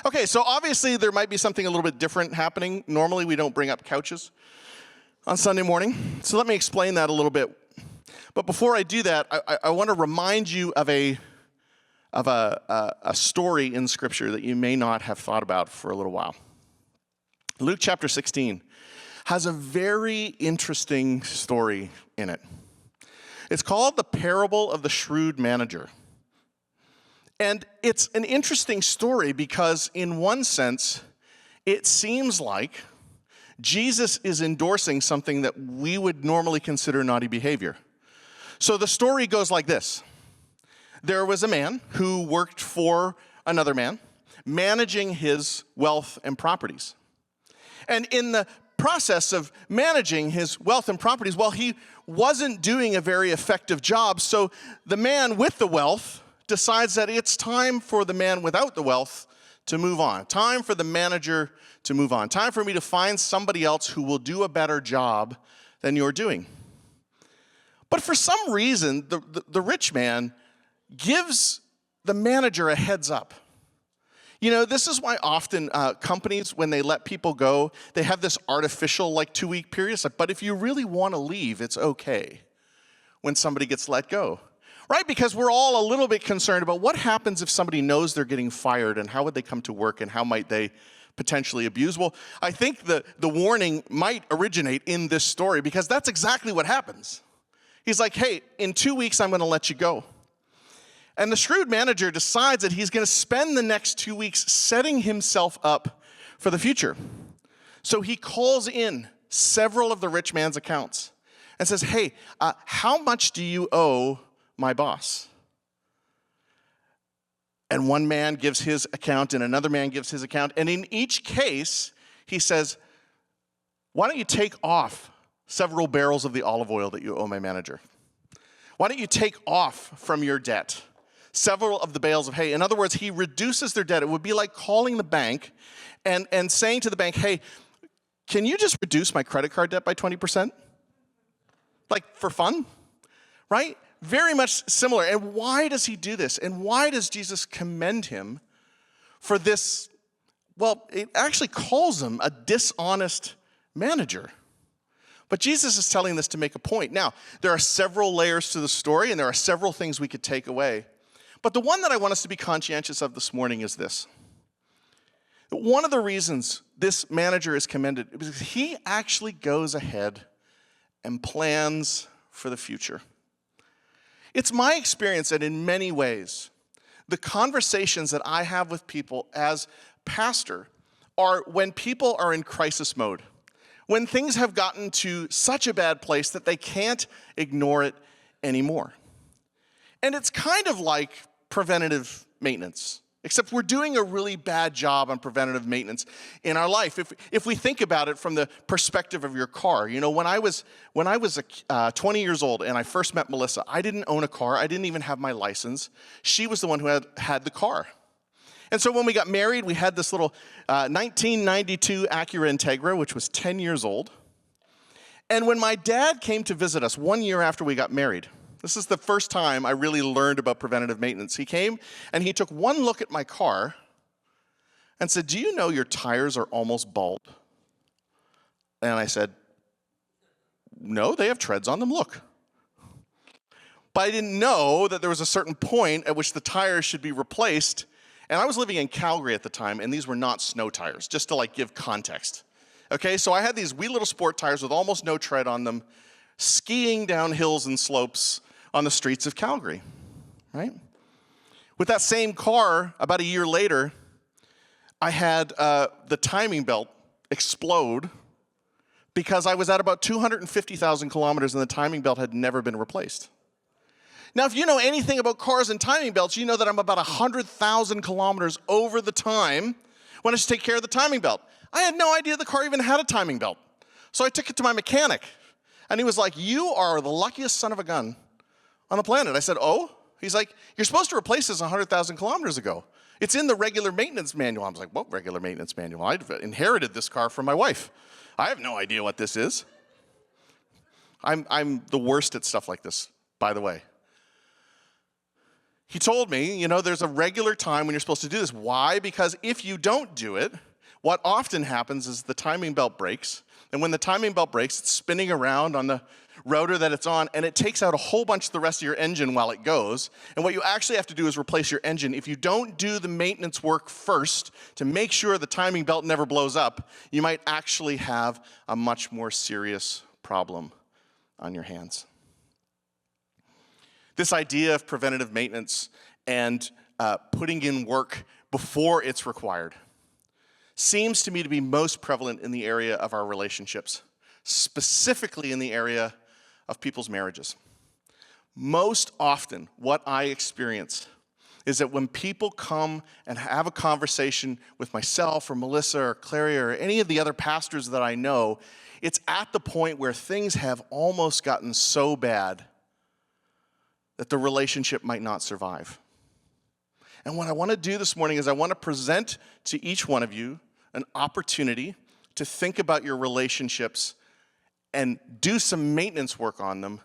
Okay, so obviously there might be something a little bit different happening. Normally we don't bring up couches on Sunday morning. So let me explain that a little bit. But before I do that, I want to remind you of a story in Scripture that you may not have thought about for a little while. Luke chapter 16 has a very interesting story in it. It's called the parable of the shrewd manager. And it's an interesting story because in one sense, it seems like Jesus is endorsing something that we would normally consider naughty behavior. So the story goes like this. There was a man who worked for another man, managing his wealth and properties. And in the process of managing his wealth and properties, well, he wasn't doing a very effective job. So the man with the wealth decides that it's time for the man without the wealth to move on. Time for the manager to move on. Time for me to find somebody else who will do a better job than you're doing. But for some reason, the rich man gives the manager a heads up. You know, this is why often companies, when they let people go, they have this artificial 2-week period. It's like, but if you really want to leave, it's okay when somebody gets let go. Right? Because we're all a little bit concerned about what happens if somebody knows they're getting fired and how would they come to work and how might they potentially abuse. Well, I think the warning might originate in this story because that's exactly what happens. He's like, hey, in 2 weeks, I'm going to let you go. And the shrewd manager decides that he's going to spend the next 2 weeks setting himself up for the future. So he calls in several of the rich man's accounts and says, hey, how much do you owe my boss? And one man gives his account and another man gives his account. And in each case, he says, why don't you take off several barrels of the olive oil that you owe my manager? Why don't you take off from your debt several of the bales of hay? In other words, he reduces their debt. It would be like calling the bank and saying to the bank, hey, can you just reduce my credit card debt by 20%? Like for fun, right? Very much similar. And why does he do this? And why does Jesus commend him for this? Well, it actually calls him a dishonest manager. But Jesus is telling this to make a point. Now, there are several layers to the story, and there are several things we could take away. But the one that I want us to be conscientious of this morning is this. One of the reasons this manager is commended is because he actually goes ahead and plans for the future. It's my experience that in many ways, the conversations that I have with people as pastor are when people are in crisis mode, when things have gotten to such a bad place that they can't ignore it anymore. And it's kind of like preventative maintenance, except we're doing a really bad job on preventative maintenance in our life. If we think about it from the perspective of your car, you know, when I was 20 years old and I first met Melissa, I didn't own a car. I didn't even have my license. She was the one who had the car. And so when we got married, we had this little 1992 Acura Integra, which was 10 years old. And when my dad came to visit us 1 year after we got married, this is the first time I really learned about preventative maintenance. He came and he took one look at my car and said, do you know your tires are almost bald? And I said, no, they have treads on them, look. But I didn't know that there was a certain point at which the tires should be replaced. And I was living in Calgary at the time, and these were not snow tires, just to give context. Okay, so I had these wee little sport tires with almost no tread on them, skiing down hills and slopes on the streets of Calgary, right? With that same car, about a year later, I had the timing belt explode because I was at about 250,000 kilometers and the timing belt had never been replaced. Now, if you know anything about cars and timing belts, you know that I'm about 100,000 kilometers over the time when I should take care of the timing belt. I had no idea the car even had a timing belt. So I took it to my mechanic, and he was like, you are the luckiest son of a gun on the planet. I said, oh? He's like, you're supposed to replace this 100,000 kilometers ago. It's in the regular maintenance manual. I was like, what regular maintenance manual? I inherited this car from my wife. I have no idea what this is. I'm the worst at stuff like this, by the way. He told me, there's a regular time when you're supposed to do this. Why? Because if you don't do it, what often happens is the timing belt breaks. And when the timing belt breaks, it's spinning around on the rotor that it's on, and it takes out a whole bunch of the rest of your engine while it goes. And what you actually have to do is replace your engine. If you don't do the maintenance work first to make sure the timing belt never blows up, you might actually have a much more serious problem on your hands. This idea of preventative maintenance and putting in work before it's required seems to me to be most prevalent in the area of our relationships, specifically in the area of people's marriages. Most often, what I experience is that when people come and have a conversation with myself or Melissa or Clary or any of the other pastors that I know, it's at the point where things have almost gotten so bad that the relationship might not survive. And what I want to do this morning is I want to present to each one of you an opportunity to think about your relationships and do some maintenance work on them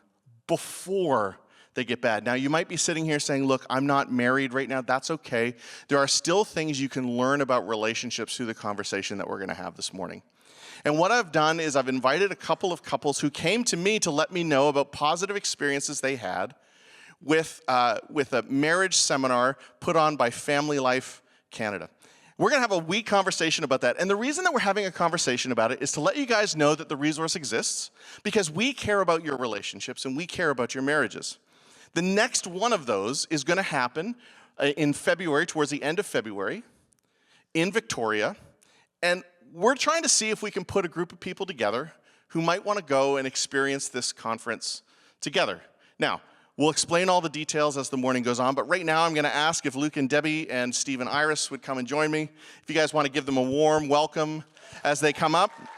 before they get bad. Now, you might be sitting here saying, look, I'm not married right now. That's okay. There are still things you can learn about relationships through the conversation that we're going to have this morning. And what I've done is I've invited a couple of couples who came to me to let me know about positive experiences they had with a marriage seminar put on by Family Life Canada. We're going to have a week conversation about that. And the reason that we're having a conversation about it is to let you guys know that the resource exists because we care about your relationships and we care about your marriages. The next one of those is going to happen in February, towards the end of February, in Victoria. And we're trying to see if we can put a group of people together who might want to go and experience this conference together. Now, we'll explain all the details as the morning goes on, but right now I'm going to ask if Luke and Debbie and Steve and Iris would come and join me. If you guys want to give them a warm welcome as they come up. Was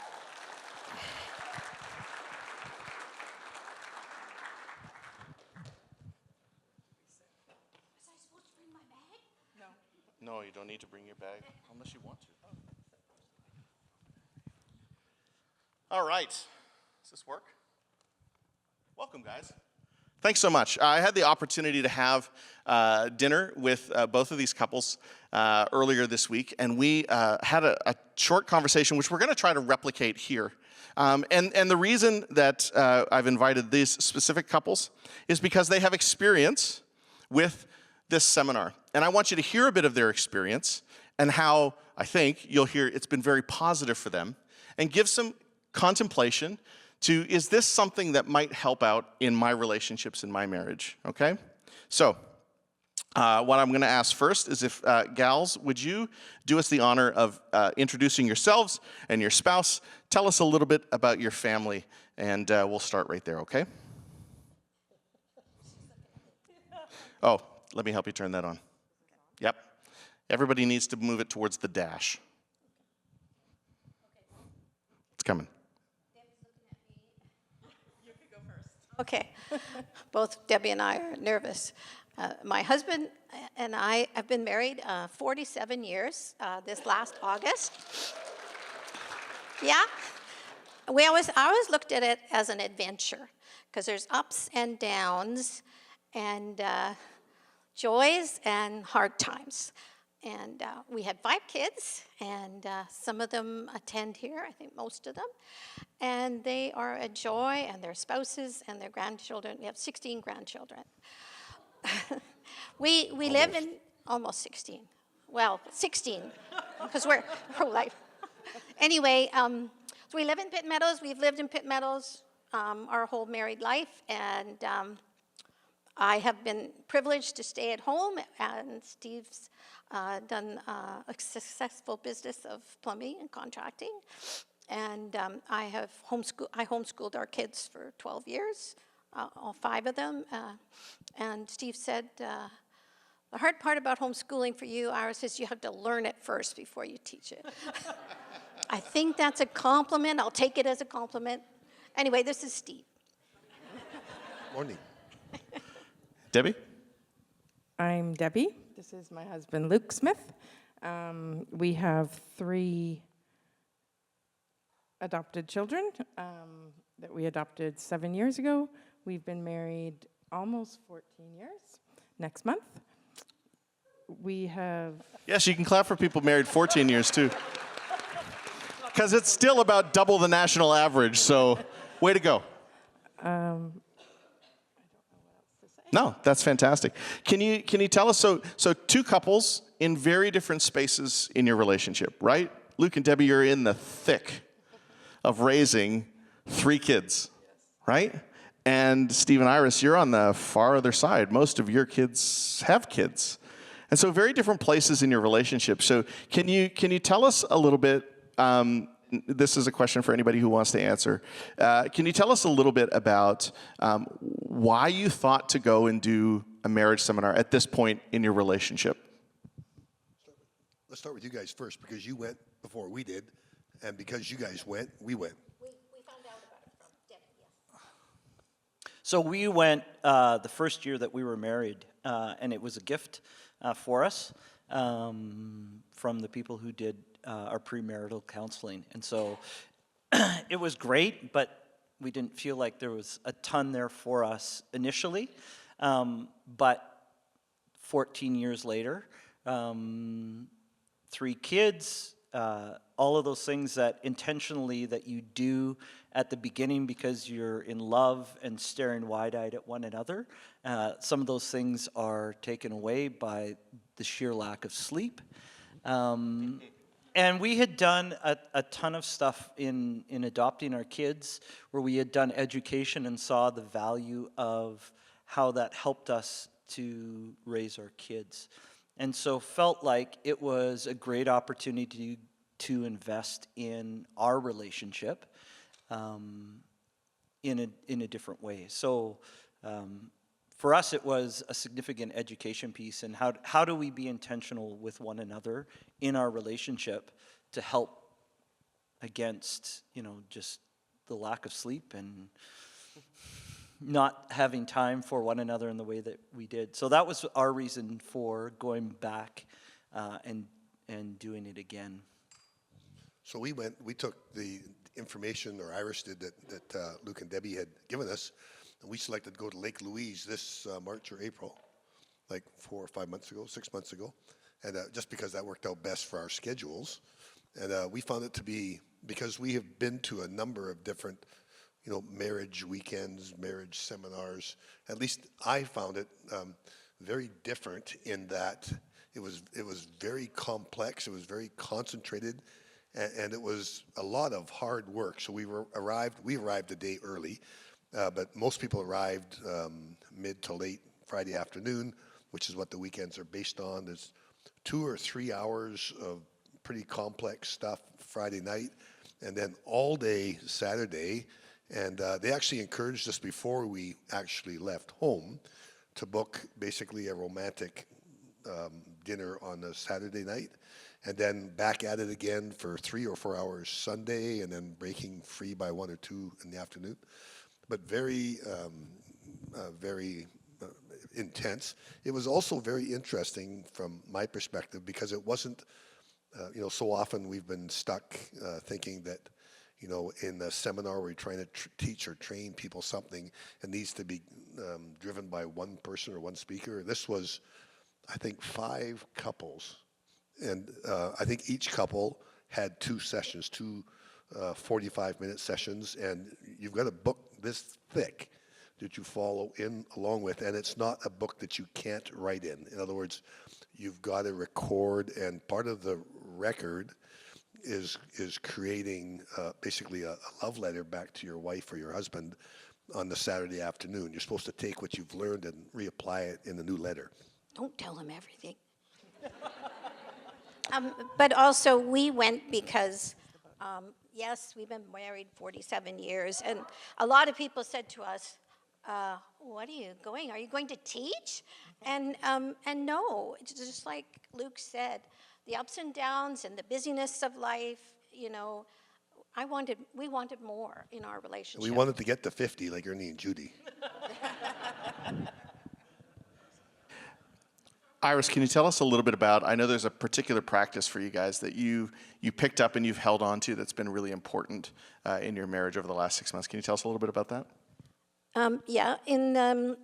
I supposed to bring my bag? No, you don't need to bring your bag unless you want to. All right. Does this work? Welcome, guys. Thanks so much. I had the opportunity to have dinner with both of these couples earlier this week, and we had a short conversation, which we're going to try to replicate here. And the reason that I've invited these specific couples is because they have experience with this seminar. And I want you to hear a bit of their experience and how I think you'll hear it's been very positive for them, and give some contemplation to, is this something that might help out in my relationships, in my marriage, okay? So, what I'm gonna ask first is if, gals, would you do us the honor of introducing yourselves and your spouse? Tell us a little bit about your family, and we'll start right there, okay? Oh, let me help you turn that on. Yep. Everybody needs to move it towards the dash. It's coming. Okay. Both Debbie and I are nervous. My husband and I have been married 47 years this last August. Yeah. I always looked at it as an adventure because there's ups and downs and joys and hard times. And we had 5 kids, and some of them attend here, I think most of them. And they are a joy, and their spouses and their grandchildren. We have 16 grandchildren. we live in, almost 16. Well, 16, because we're pro-life. Anyway, so we live in Pitt Meadows. We've lived in Pitt Meadows our whole married life, and I have been privileged to stay at home, and Steve's done a successful business of plumbing and contracting, and I homeschooled our kids for 12 years, all 5 of them, and Steve said, the hard part about homeschooling for you, Iris, is you have to learn it first before you teach it. I think that's a compliment. I'll take it as a compliment. Anyway, this is Steve. Morning. Debbie? I'm Debbie. This is my husband, Luke Smith. We have 3 adopted children that we adopted 7 years ago. We've been married almost 14 years next month. we have, Yes, you can clap for people married 14 years too. Because it's still about double the national average, so way to go. No, that's fantastic. Can you tell us, so two couples in very different spaces in your relationship, right? Luke and Debbie, you're in the thick of raising 3 kids, right? And Steve and Iris, you're on the far other side. Most of your kids have kids. And so very different places in your relationship. So can you tell us a little bit, this is a question for anybody who wants to answer. Can you tell us a little bit about why you thought to go and do a marriage seminar at this point in your relationship? Let's start with you guys first, because you went before we did, and because you guys went, we went. We found out about it from Debbie, yes. So we went the first year that we were married, and it was a gift for us from the people who did our premarital counseling. And so it was great, but we didn't feel like there was a ton there for us initially. But 14 years later, 3 kids, all of those things that intentionally that you do at the beginning because you're in love and staring wide-eyed at one another, some of those things are taken away by the sheer lack of sleep. And we had done a ton of stuff in adopting our kids, where we had done education and saw the value of how that helped us to raise our kids. And so felt like it was a great opportunity to invest in our relationship in a different way. So for us, it was a significant education piece, and how do we be intentional with one another in our relationship to help against, just the lack of sleep and not having time for one another in the way that we did. So that was our reason for going back and doing it again. So we took the information, or Iris did, that Luke and Debbie had given us, and we selected to go to Lake Louise this March or April, like 4 or 5 months ago, 6 months ago, and just because that worked out best for our schedules. And we found it to be, because we have been to a number of different, marriage weekends, marriage seminars. At least I found it very different in that it was very complex, it was very concentrated, and it was a lot of hard work. So we arrived a day early, but most people arrived mid to late Friday afternoon, which is what the weekends are based on. There's 2 or 3 hours of pretty complex stuff Friday night, and then all day Saturday. And they actually encouraged us before we actually left home to book basically a romantic dinner on a Saturday night, and then back at it again for 3 or 4 hours Sunday, and then breaking free by 1 or 2 in the afternoon. But very, very intense. It was also very interesting from my perspective, because it wasn't, so often we've been stuck thinking that, in a seminar where you're trying to teach or train people something, it needs to be driven by one person or one speaker. This was, I think, 5 couples. And I think each couple had 2 sessions, 2 45-minute sessions, and you've got a book this thick that you follow in along with, and it's not a book that you can't write in. In other words, you've got to record, and part of the record is creating basically a love letter back to your wife or your husband on the Saturday afternoon. You're supposed to take what you've learned and reapply it in a new letter. Don't tell him everything. But also, we went because, yes, we've been married 47 years, and a lot of people said to us, what are you going? Are you going to teach? And no, it's just like Luke said, the ups and downs and the busyness of life, we wanted more in our relationship. We wanted to get to 50 like Ernie and Judy. Iris, can you tell us a little bit about, I know there's a particular practice for you guys that you picked up and you've held on to that's been really important in your marriage over the last 6 months. Can you tell us a little bit about that? Yeah, in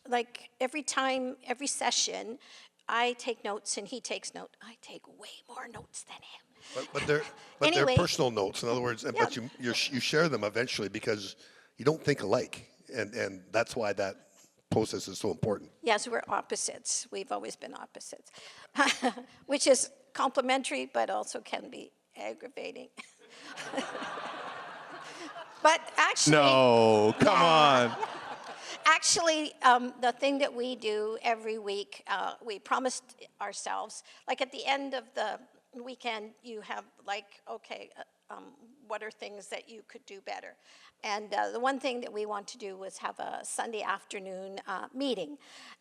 like every session, I take notes and he takes notes. I take way more notes than him. But they're Anyway. personal notes. In other words, but you share them eventually because you don't think alike, and that's why that process is so important. Yes, we're opposites. We've always been opposites, which is complimentary, but also can be aggravating. But actually, No, come on. actually, the thing that we do every week, we promised ourselves, like at the end of the weekend, you have like, okay, what are things that you could do better? And the one thing that we want to do was have a Sunday afternoon meeting.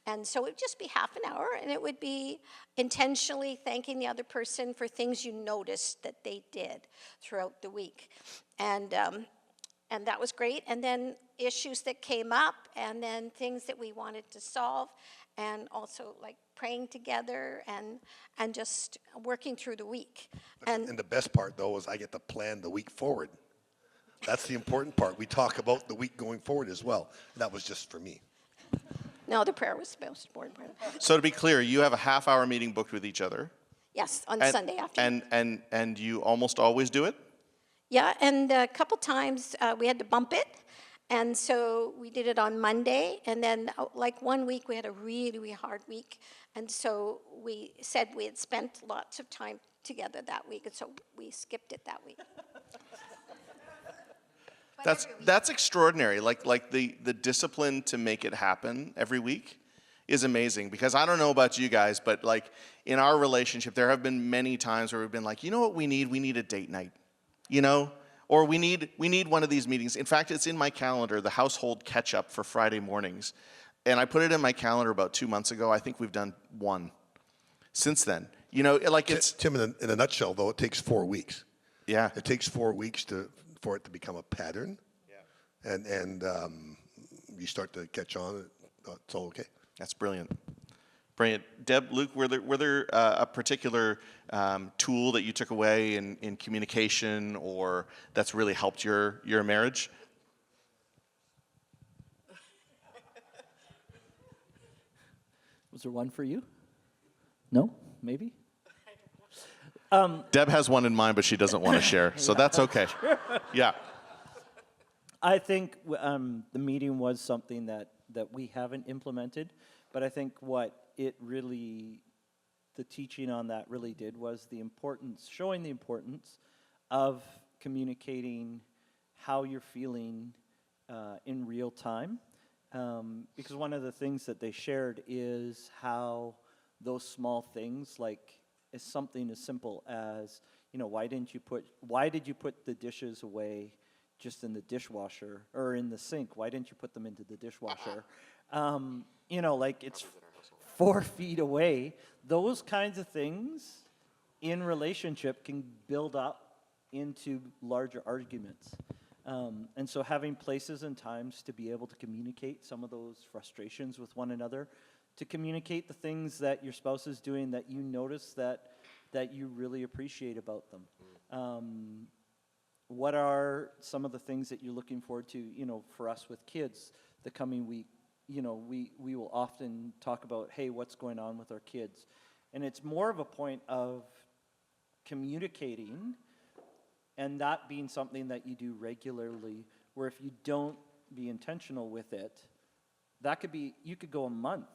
And so it would just be half an hour, and it would be intentionally thanking the other person for things you noticed that they did throughout the week. And that was great. And then issues that came up, and then things that we wanted to solve, and also like praying together and just working through the week. And the best part, though, is I get to plan the week forward. That's the important part. We talk about the week going forward as well. That was just for me. No, the prayer was the most important part. So to be clear, you have a half-hour meeting booked with each other. Yes, on And- Sunday afternoon. And you almost always do it? Yeah, and a couple times we had to bump it. And so we did it on Monday. And then like 1 week, we had a really, really hard week. And so we said we had spent lots of time together that week. And so we skipped it that week. That's extraordinary. Like the discipline to make it happen every week is amazing, because I don't know about you guys, but like in our relationship, there have been many times where we've been like, you know what we need? We need a date night, you know? Or we need one of these meetings. In fact, it's in my calendar, the household catch-up for Friday mornings. And I put it in my calendar about 2 months ago. I think we've done one since then. You know, like it's... Tim, in a nutshell, though, it takes 4 weeks. Yeah. It takes 4 weeks for it to become a pattern. Yeah. And you start to catch on. It's all okay. That's brilliant. Brilliant. Deb, Luke, were there a particular tool that you took away in communication, or that's really helped your marriage? Was there one for you? No? Maybe? Deb has one in mind, but she doesn't want to share, so that's okay. Yeah. I think the meeting was something that we haven't implemented, but I think what it really, the teaching on that really did was showing the importance of communicating how you're feeling in real time. Because one of the things that they shared is how those small things, like is something as simple as, you know, why did you put the dishes away just in the dishwasher or in the sink? Why didn't you put them into the dishwasher? You know, like it's 4 feet away. Those kinds of things in relationship can build up into larger arguments. And so having places and times to be able to communicate some of those frustrations with one another, to communicate the things that your spouse is doing that you notice that you really appreciate about them. What are some of the things that you're looking forward to, you know, for us with kids the coming week? You know, we will often talk about, hey, what's going on with our kids? And it's more of a point of communicating and that being something that you do regularly, where if you don't be intentional with it, that could be, you could go a month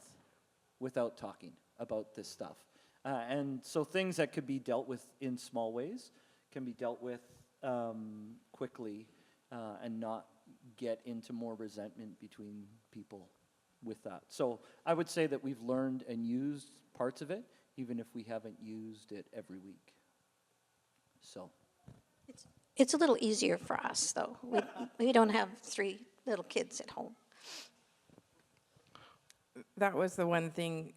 without talking about this stuff. And so things that could be dealt with in small ways can be dealt with quickly and not get into more resentment between people with that. So I would say that we've learned and used parts of it, even if we haven't used it every week. So. It's a little easier for us, though. We don't have 3 little kids at home. That was the one thing,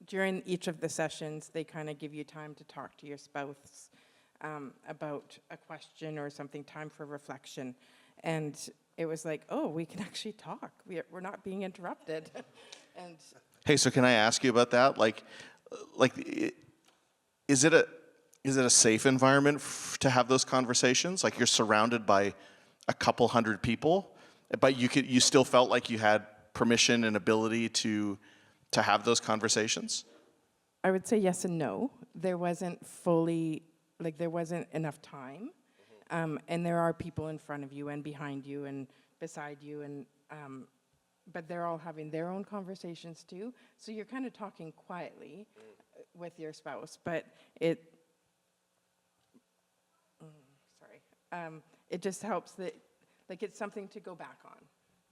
during each of the sessions, they kind of give you time to talk to your spouse about a question or something, time for reflection. And it was like, oh, we can actually talk. We're not being interrupted. And Hey, so can I ask you about that? Like, is it a safe environment to have those conversations? Like you're surrounded by a couple hundred people, but you still felt like you had permission and ability to have those conversations? I would say yes and no. There wasn't fully, like there wasn't enough time. And there are people in front of you and behind you and beside you, and but they're all having their own conversations too. So you're kind of talking quietly with your spouse, but it just helps that, like, it's something to go back on,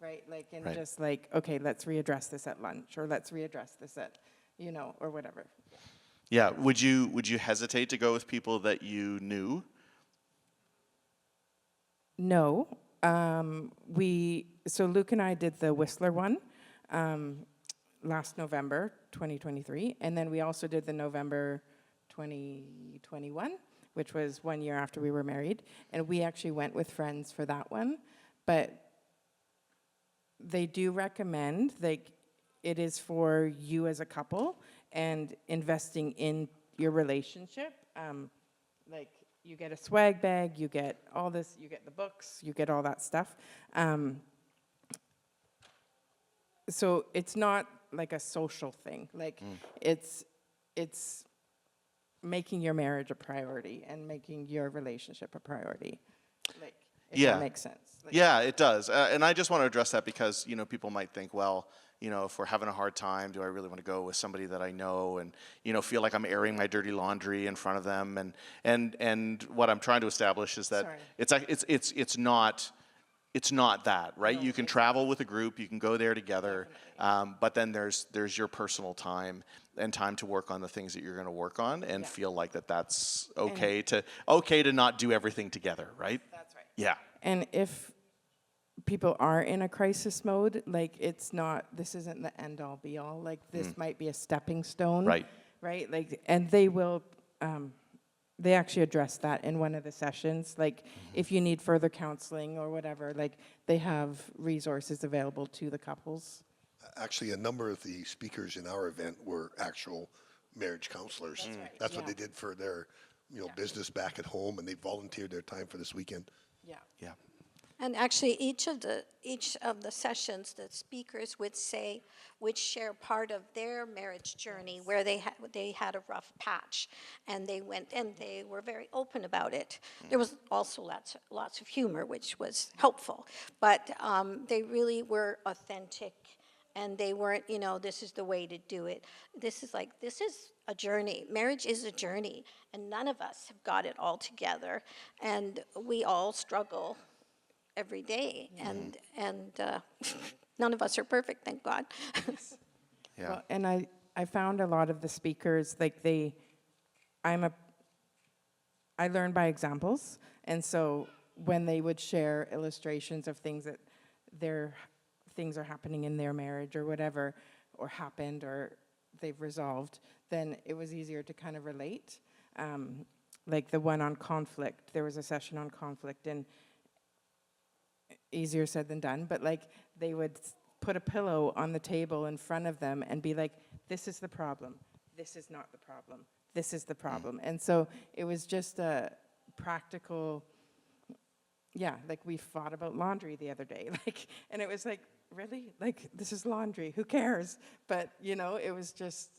right? Like, and Right. just like, okay, let's readdress this at lunch, or let's readdress this at, or whatever. Yeah. Would you hesitate to go with people that you knew? No. So Luke and I did the Whistler one last November, 2023, and then we also did the November 2021, which was 1 year after we were married, and we actually went with friends for that one, but they do recommend, like, it is for you as a couple and investing in your relationship. Like, you get a swag bag, you get all this, you get the books, you get all that stuff. So it's not like a social thing. Like, it's making your marriage a priority and making your relationship a priority. Like, if Yeah. that makes sense. Like, Yeah, it does. And I just want to address that because, people might think, well, if we're having a hard time, do I really want to go with somebody that I know and, feel like I'm airing my dirty laundry in front of them? And what I'm trying to establish is that Sorry. it's not that, right? No, You can it's travel with a group, you can go there together, but then there's your personal time and time to work on the things that you're going to work on and feel like that's okay to not do everything together, right? That's right. Yeah. And if people are in a crisis mode, like, this isn't the end all be all. Like, this might be a stepping stone. Right. Right? Like, and they will, they actually address that in one of the sessions. Like, if you need further counseling or whatever, like, they have resources available to the couples. Actually, a number of the speakers in our event were actual marriage counselors. That's right, That's what yeah. they did for their, business back at home, and they volunteered their time for this weekend. Yeah. Yeah. And actually, each of the sessions, the speakers would share part of their marriage journey where they had a rough patch, and they went and they were very open about it. There was also lots of humor, which was helpful, but they really were authentic, and they weren't, this is the way to do it. This is a journey. Marriage is a journey, and none of us have got it all together, and we all struggle every day, and none of us are perfect, thank God. Yeah. Well, and I found a lot of the speakers, like, I learn by examples, and so when they would share illustrations of things that things are happening in their marriage or whatever, or happened or they've resolved, then it was easier to kind of relate. Like the one on conflict, there was a session on conflict, and easier said than done, but like, they would put a pillow on the table in front of them and be like, this is the problem, this is not the problem, this is the problem. And so it was just a practical, like, we fought about laundry the other day, like, and it was like, really? Like, this is laundry, who cares? But, it was just,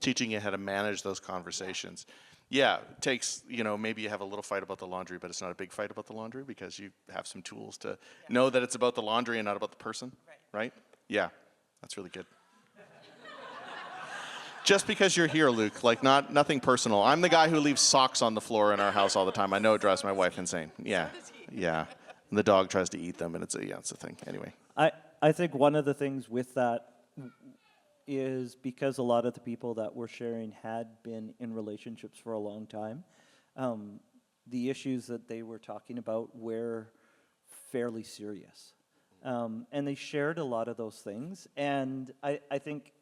Teaching you how to manage those conversations. Yeah, it takes, maybe you have a little fight about the laundry, but it's not a big fight about the laundry because you have some tools to know that it's about the laundry and not about the person, right? Yeah, that's really good. Just because you're here, Luke, like, nothing personal. I'm the guy who leaves socks on the floor in our house all the time. I know it drives my wife insane. Yeah, yeah. And the dog tries to eat them, and it's a thing. Anyway. I think one of the things with that is because a lot of the people that we're sharing had been in relationships for a long time, the issues that they were talking about were fairly serious. And they shared a lot of those things. And I think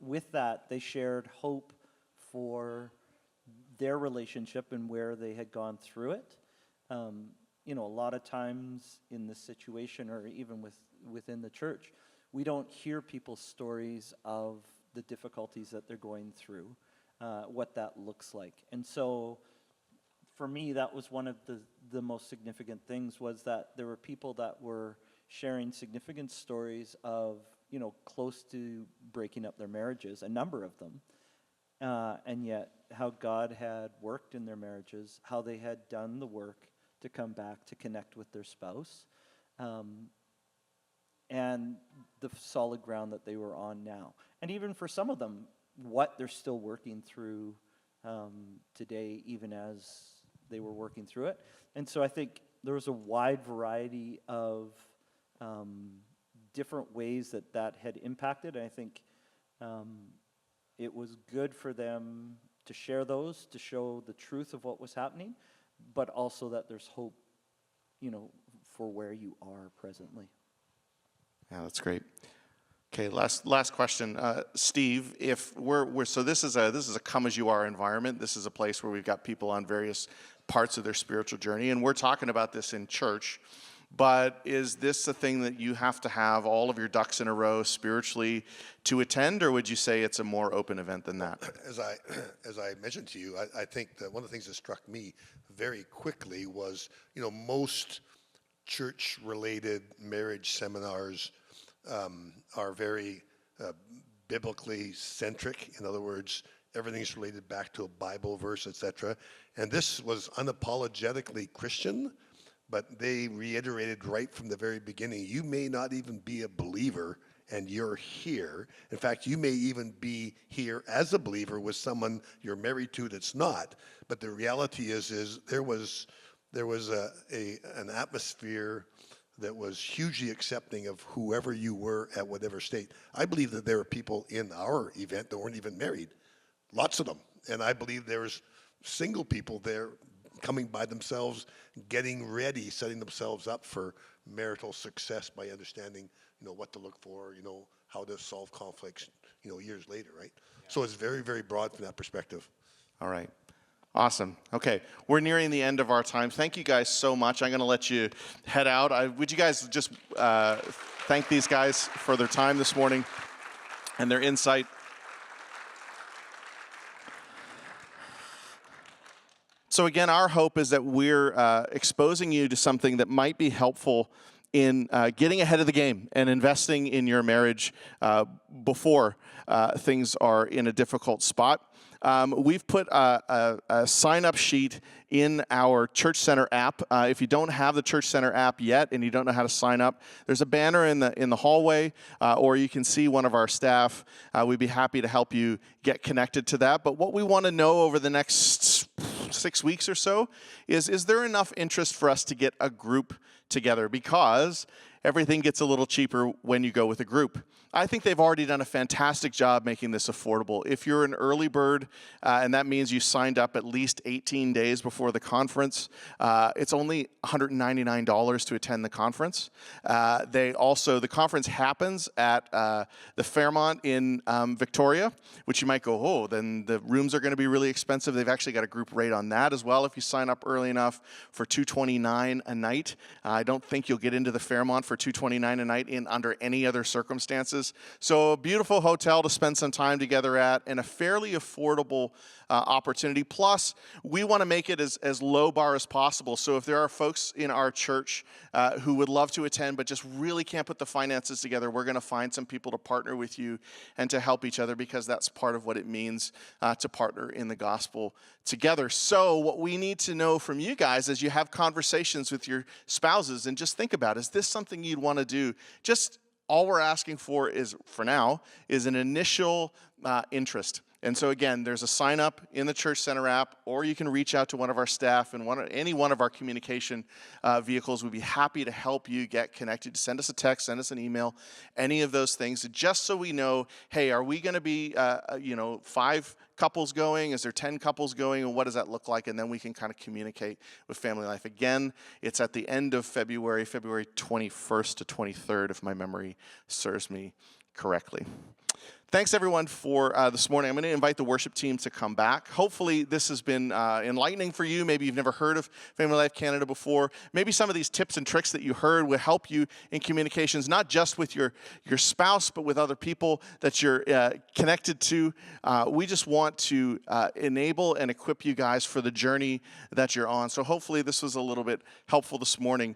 with that, they shared hope for their relationship and where they had gone through it. A lot of times in this situation, or even within the church, we don't hear people's stories of the difficulties that they're going through, what that looks like. And so for me, that was one of the most significant things, was that there were people that were sharing significant stories of, close to breaking up their marriages, a number of them, and yet how God had worked in their marriages, how they had done the work to come back to connect with their spouse, and the solid ground that they were on now. And even for some of them, what they're still working through today, even as they were working through it. And so I think there was a wide variety of different ways that had impacted. And I think it was good for them to share those, to show the truth of what was happening, but also that there's hope, for where you are presently. Yeah, that's great. Okay, last question, Steve. If we're so this is a come as you are environment. This is a place where we've got people on various parts of their spiritual journey, and we're talking about this in church. But is this a thing that you have to have all of your ducks in a row spiritually to attend, or would you say it's a more open event than that? As I mentioned to you, I think that one of the things that struck me very quickly was, most church-related marriage seminars are very biblically centric. In other words, everything's related back to a Bible verse, etc. And this was unapologetically Christian, but they reiterated right from the very beginning, you may not even be a believer and you're here. In fact, you may even be here as a believer with someone you're married to that's not. But the reality is there was an atmosphere that was hugely accepting of whoever you were at whatever state. I believe that there were people in our event that weren't even married, lots of them. And I believe there was single people there coming by themselves, getting ready, setting themselves up for marital success by understanding, what to look for, how to solve conflicts, years later, right? Yeah. So it's very, very broad from that perspective. All right. Awesome. Okay, we're nearing the end of our time. Thank you guys so much. I'm going to let you head out. Would you guys just thank these guys for their time this morning and their insight? So again, our hope is that we're exposing you to something that might be helpful in getting ahead of the game and investing in your marriage before things are in a difficult spot. We've put a sign-up sheet in our Church Center app. If you don't have the Church Center app yet and you don't know how to sign up, there's a banner in the hallway, or you can see one of our staff. We'd be happy to help you get connected to that. But what we want to know over the next 6 weeks or so is there enough interest for us to get a group together? Because everything gets a little cheaper when you go with a group. I think they've already done a fantastic job making this affordable. If you're an early bird, and that means you signed up at least 18 days before the conference, it's only $199 to attend the conference. The conference happens at the Fairmont in Victoria, which you might go, oh, then the rooms are going to be really expensive. They've actually got a group rate on that as well if you sign up early enough for $229 a night. I don't think you'll get into the Fairmont for $229 a night in under any other circumstances. So a beautiful hotel to spend some time together at, and a fairly affordable opportunity. Plus, we want to make it as low bar as possible. So if there are folks in our church who would love to attend but just really can't put the finances together, we're going to find some people to partner with you and to help each other, because that's part of what it means to partner in the gospel together. So what we need to know from you guys as you have conversations with your spouses, and just think about, is this something you'd want to do? Just all we're asking for now, is an initial interest. And so again, there's a sign up in the Church Center app, or you can reach out to one of our staff and any one of our communication vehicles. We'd be happy to help you get connected. Send us a text, send us an email, any of those things, just so we know, hey, are we going to be 5 couples going? Is there 10 couples going? And what does that look like? And then we can kind of communicate with Family Life. Again, it's at the end of February 21st to 23rd, if my memory serves me correctly. Thanks, everyone, for this morning. I'm going to invite the worship team to come back. Hopefully, this has been enlightening for you. Maybe you've never heard of Family Life Canada before. Maybe some of these tips and tricks that you heard will help you in communications, not just with your spouse, but with other people that you're connected to. We just want to enable and equip you guys for the journey that you're on. So hopefully, this was a little bit helpful this morning.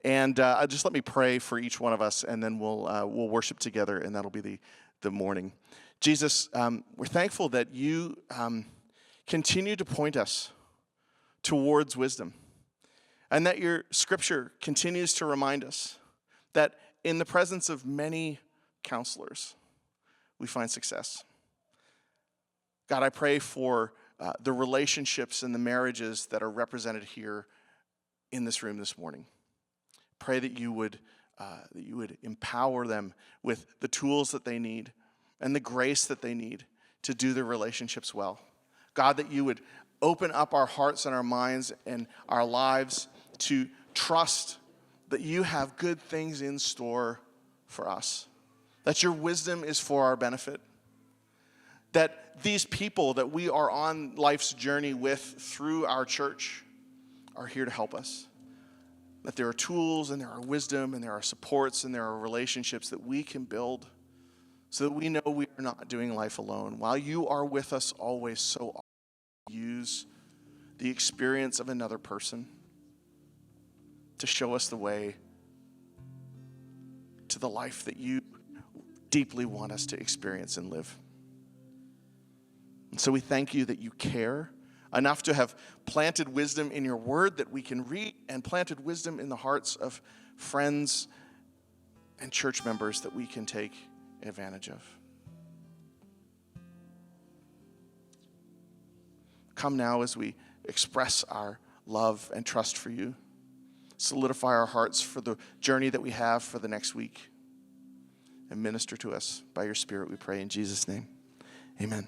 And just let me pray for each one of us, and then we'll worship together, and that'll be the morning. Jesus, we're thankful that you continue to point us towards wisdom, and that your scripture continues to remind us that in the presence of many counselors, we find success. God, I pray for the relationships and the marriages that are represented here in this room this morning. Pray that you would empower them with the tools that they need and the grace that they need to do their relationships well. God, that you would open up our hearts and our minds and our lives to trust that you have good things in store for us, that your wisdom is for our benefit, that these people that we are on life's journey with through our church are here to help us, that there are tools and there are wisdom and there are supports and there are relationships that we can build so that we know we are not doing life alone. While you are with us always, so often use the experience of another person to show us the way to the life that you deeply want us to experience and live. And so we thank you that you care enough to have planted wisdom in your word that we can read, and planted wisdom in the hearts of friends and church members that we can take advantage of. Come now as we express our love and trust for you. Solidify our hearts for the journey that we have for the next week. And minister to us by your Spirit, we pray in Jesus' name. Amen.